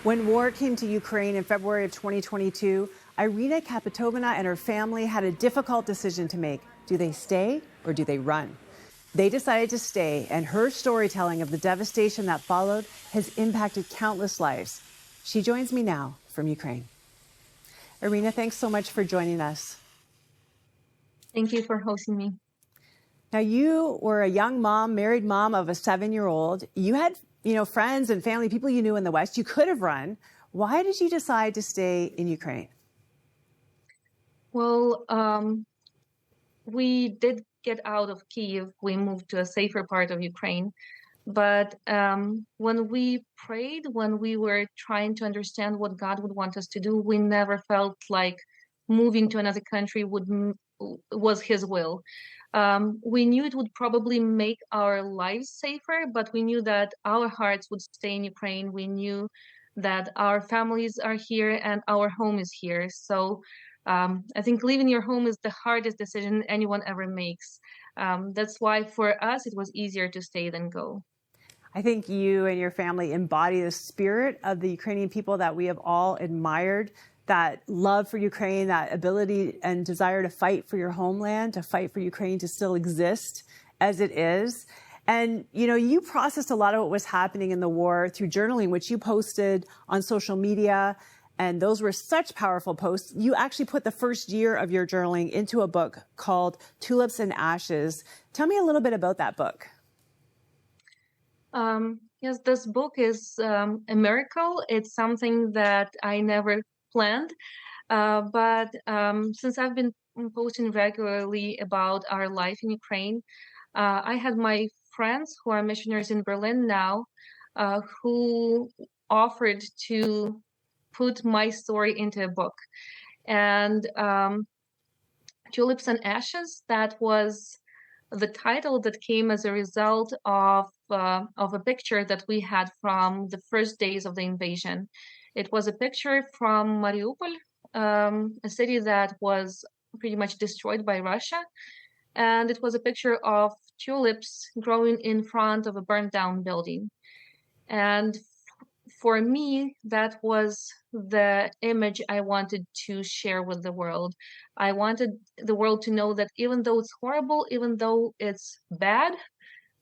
When war came to Ukraine in February of 2022, Iryna Kapitonova and her family had a difficult decision to make. Do they stay or do they run? They decided to stay, and her storytelling of the devastation that followed has impacted countless lives. She joins me now from Ukraine. Iryna, thanks so much for joining us. Thank you for hosting me. Now, you were a young mom, married mom of a 7-year-old. You had, friends and family, people you knew in the West. You could have run. Why did you decide to stay in Ukraine? Well, we did get out of Kyiv. We moved to a safer part of Ukraine. But when we prayed, when we were trying to understand what God would want us to do, we never felt like moving to another country was His will. We knew it would probably make our lives safer, but we knew that our hearts would stay in Ukraine. We knew that our families are here and our home is here. So I think leaving your home is the hardest decision anyone ever makes. That's why for us, it was easier to stay than go. I think you and your family embody the spirit of the Ukrainian people that we have all admired. That love for Ukraine, that ability and desire to fight for your homeland, to fight for Ukraine to still exist as it is. And, you processed a lot of what was happening in the war through journaling, which you posted on social media. And those were such powerful posts. You actually put the first year of your journaling into a book called Tulips and Ashes. Tell me a little bit about that book. Yes, this book is a miracle. It's something that I never planned, but since I've been posting regularly about our life in Ukraine, I had my friends who are missionaries in Berlin now, who offered to put my story into a book. And Tulips and Ashes, that was the title that came as a result of a picture that we had from the first days of the invasion. It was a picture from Mariupol, a city that was pretty much destroyed by Russia. And it was a picture of tulips growing in front of a burned down building. And for me, that was the image I wanted to share with the world. I wanted the world to know that even though it's horrible, even though it's bad,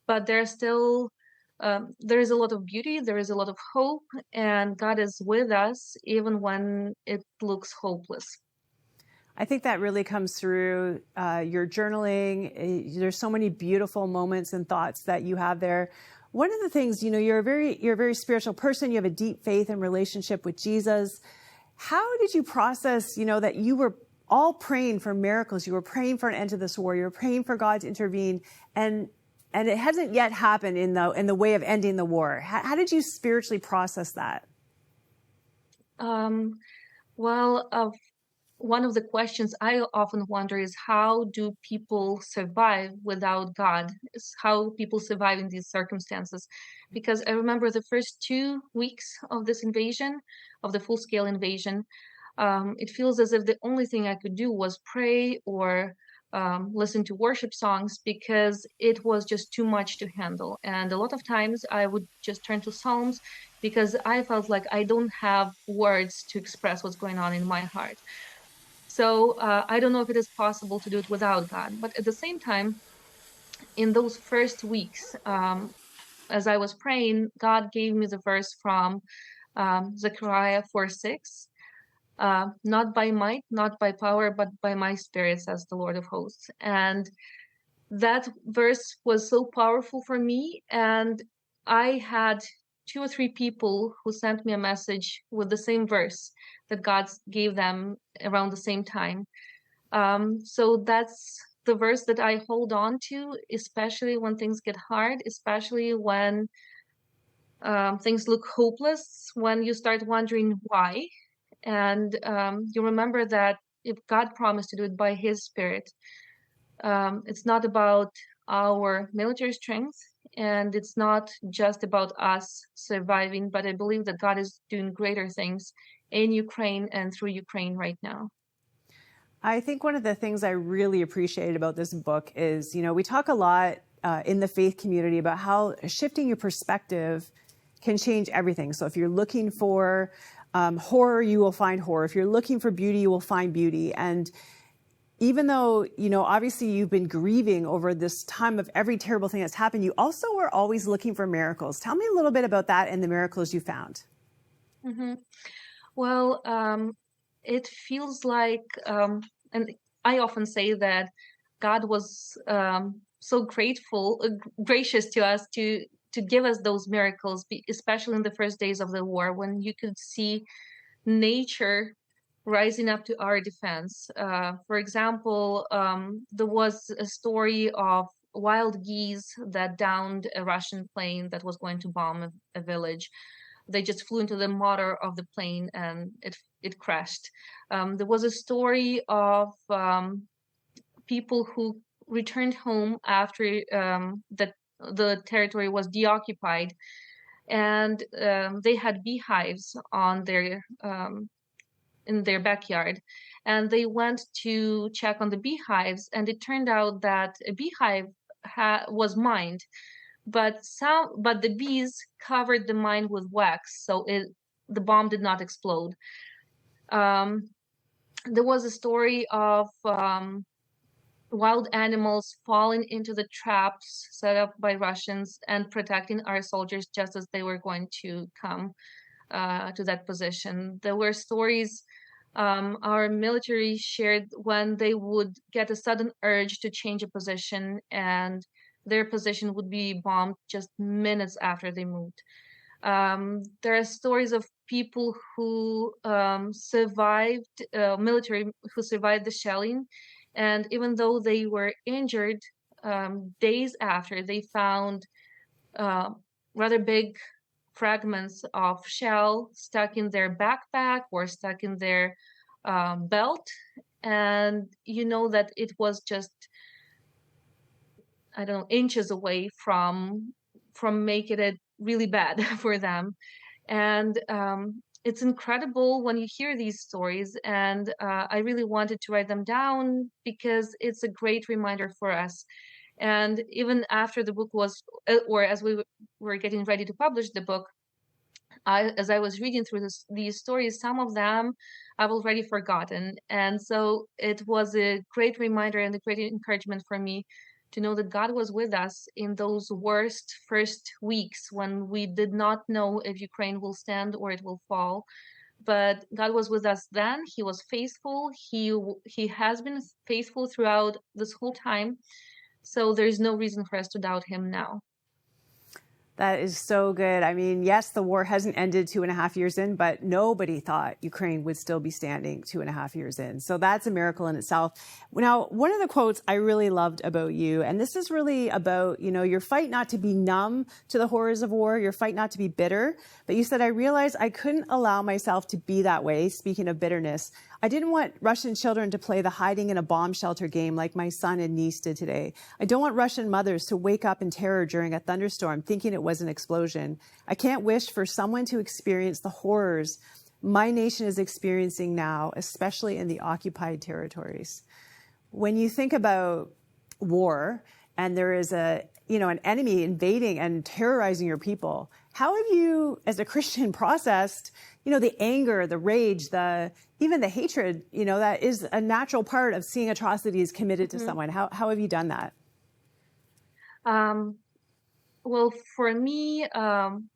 but there is a lot of beauty, there is a lot of hope, and God is with us even when it looks hopeless. I think that really comes through your journaling. There's so many beautiful moments and thoughts that you have there. One of the things, you're a very spiritual person. You have a deep faith and relationship with Jesus. How did you process, that you were all praying for miracles? You were praying for an end to this war. You were praying for God to intervene, and it hasn't yet happened in the way of ending the war. How did you spiritually process that? One of the questions I often wonder is how do people survive without God? How people survive in these circumstances? Because I remember the first 2 weeks of this invasion, of the full-scale invasion, it feels as if the only thing I could do was pray or listen to worship songs, because it was just too much to handle. And a lot of times I would just turn to Psalms because I felt like I don't have words to express what's going on in my heart. So I don't know if it is possible to do it without God. But at the same time, in those first weeks, as I was praying, God gave me the verse from Zechariah 4:6. Not by might, not by power, but by my spirit, says the Lord of hosts. And that verse was so powerful for me. And I had 2 or 3 people who sent me a message with the same verse that God gave them around the same time. So that's the verse that I hold on to, especially when things get hard, especially when things look hopeless, when you start wondering why. And you remember that if God promised to do it by His Spirit, it's not about our military strength, and it's not just about us surviving, but I believe that God is doing greater things in Ukraine and through Ukraine right now. I think one of the things I really appreciated about this book is, we talk a lot in the faith community about how shifting your perspective can change everything. So if you're looking for horror, you will find horror. If you're looking for beauty, you will find beauty. And even though, obviously you've been grieving over this time of every terrible thing that's happened, you also were always looking for miracles. Tell me a little bit about that and the miracles you found. Mm-hmm. Well, it feels like, and I often say that God was so gracious to us to give us those miracles, especially in the first days of the war, when you could see nature rising up to our defense. For example, there was a story of wild geese that downed a Russian plane that was going to bomb a village. They just flew into the motor of the plane and it crashed. There was a story of people who returned home after the territory was deoccupied, and they had beehives on their in their backyard, and they went to check on the beehives, and it turned out that a beehive was mined, but the bees covered the mine with wax, so the bomb did not explode. There was a story of wild animals falling into the traps set up by Russians and protecting our soldiers just as they were going to come to that position. There were stories our military shared when they would get a sudden urge to change a position, and their position would be bombed just minutes after they moved. There are stories of people who survived, military who survived the shelling, and even though they were injured, days after, they found rather big fragments of shell stuck in their backpack or stuck in their belt, and that it was just, I don't know, inches away from making it really bad for them. And it's incredible when you hear these stories, and I really wanted to write them down because it's a great reminder for us. And even after the book was, or as we were getting ready to publish the book, as I was reading through these stories, some of them I've already forgotten. And so it was a great reminder and a great encouragement for me to know that God was with us in those worst first weeks when we did not know if Ukraine will stand or it will fall. But God was with us then. He was faithful. He has been faithful throughout this whole time. So there is no reason for us to doubt him now. That is so good. I mean, yes, the war hasn't ended 2.5 years in, but nobody thought Ukraine would still be standing 2.5 years in. So that's a miracle in itself. Now, one of the quotes I really loved about you, and this is really about, your fight not to be numb to the horrors of war, your fight not to be bitter. But you said, I realized I couldn't allow myself to be that way. Speaking of bitterness, I didn't want Russian children to play the hiding in a bomb shelter game like my son and niece did today. I don't want Russian mothers to wake up in terror during a thunderstorm thinking it was an explosion. I can't wish for someone to experience the horrors my nation is experiencing now, especially in the occupied territories. When you think about war and there is an enemy invading and terrorizing your people, how have you, as a Christian, processed, the anger, the rage, even the hatred, that is a natural part of seeing atrocities committed to someone? How have you done that? Well, for me,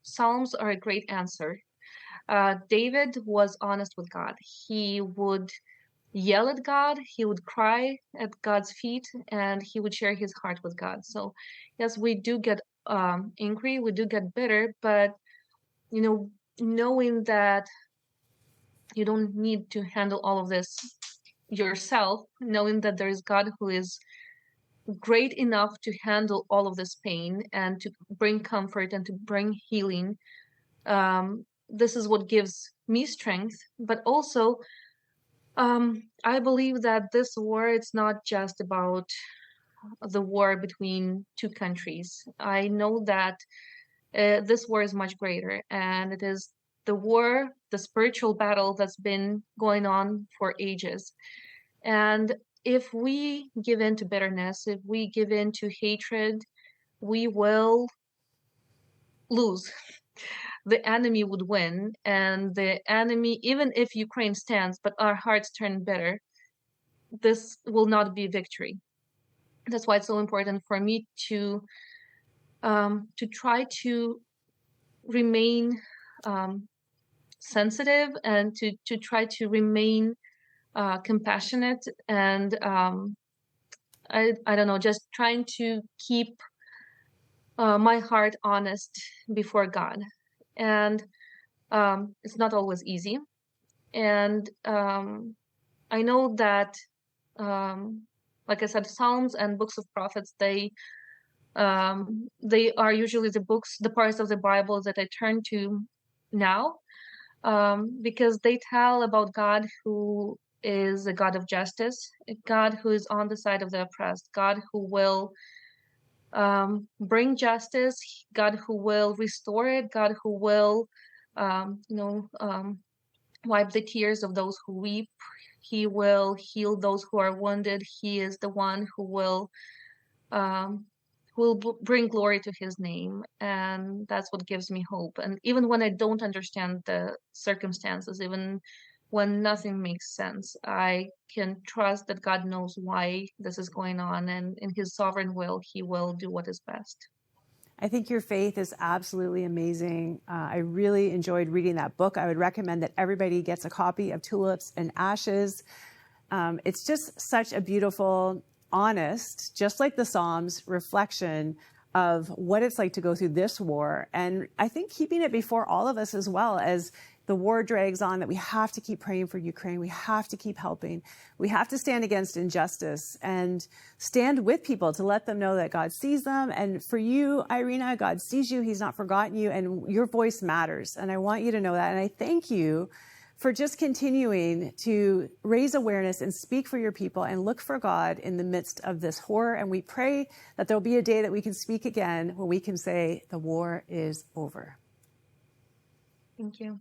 Psalms are a great answer. David was honest with God. He would yell at God, he would cry at God's feet, and he would share his heart with God. So yes, we do get angry, we do get bitter, but knowing that you don't need to handle all of this yourself, knowing that there is God who is great enough to handle all of this pain and to bring comfort and to bring healing, this is what gives me strength. But also, I believe that this war, it's not just about the war between two countries. I know that this war is much greater, and it is the war, the spiritual battle that's been going on for ages. And if we give in to bitterness, if we give in to hatred, we will lose. the enemy would win, and the enemy, even if Ukraine stands, but our hearts turn bitter, this will not be victory. That's why it's so important for me to try to remain sensitive, and to try to remain compassionate, and I don't know, just trying to keep my heart honest before God. And it's not always easy. And I know that, like I said, Psalms and books of prophets, they are usually the parts of the Bible that I turn to now, because they tell about God who is a God of justice, a God who is on the side of the oppressed, God who will bring justice, God who will restore it, God who will, wipe the tears of those who weep. He will heal those who are wounded. He is the one who will bring glory to his name. And that's what gives me hope. And even when I don't understand the circumstances, even when nothing makes sense, I can trust that God knows why this is going on, and in his sovereign will, he will do what is best. I think your faith is absolutely amazing. I really enjoyed reading that book. I would recommend that everybody gets a copy of Tulips and Ashes. It's just such a beautiful, honest, just like the Psalms, reflection of what it's like to go through this war. And I think keeping it before all of us as well, as the war drags on, that we have to keep praying for Ukraine. We have to keep helping. We have to stand against injustice and stand with people to let them know that God sees them. And for you, Iryna, God sees you. He's not forgotten you, and your voice matters. And I want you to know that. And I thank you for just continuing to raise awareness and speak for your people and look for God in the midst of this horror. And we pray that there'll be a day that we can speak again when we can say the war is over. Thank you.